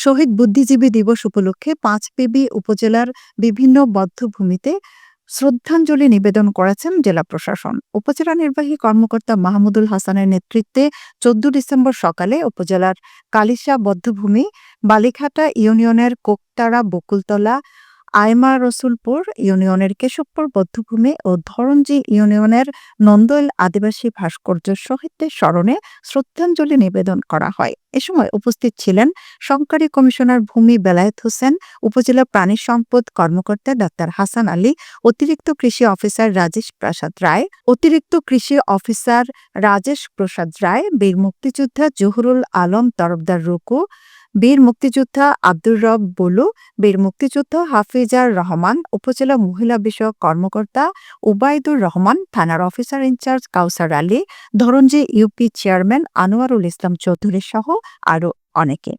শহীদ বুদ্ধিজীবী দিবস উপলক্ষে পাঁচবিবি উপজেলার বিভিন্ন বধ্যভূমিতে শ্রদ্ধাঞ্জলি নিবেদন করেছেন জেলা প্রশাসন। উপজেলা নির্বাহী কর্মকর্তা মাহমুদুল হাসানের নেতৃত্বে ১৪ ডিসেম্বর সকালে উপজেলার কালিশা বধ্যভূমি, বালিখাটা ইউনিয়নের কোকতারা বকুলতলা, আয়মা রসুলপুর ইউনিয়নের কেশবপুর বধ্যভূমি ও ধরঞ্জি ইউনিয়নের নন্দইল আদিবাসী ভাস্কর্য শহীদদের স্মরণে শ্রদ্ধাঞ্জলি নিবেদন করা হয়। এ সময় উপস্থিত ছিলেন সহকারী কমিশনার ভূমি বেলায়েত হোসেন, উপজেলা প্রাণী সম্পদ কর্মকর্তা ডাক্তার হাসান আলী, অতিরিক্ত কৃষি অফিসার রাজেশ প্রসাদ রায়, বীর মুক্তিযোদ্ধা জহুরুল আলম তরফদার রুকু, বীর মুক্তিযোদ্ধা আব্দুর রব বুলু, বীর মুক্তিযোদ্ধা হাফিজার রহমান, উপজেলা মহিলা বিষয়ক কর্মকর্তা উবাইদুর রহমান, থানার অফিসার ইনচার্জ কাউসার আলী, ধরঞ্জি ইউপি চেয়ারম্যান আনোয়ারুল ইসলাম চৌধুরী সহ আরও অনেকে।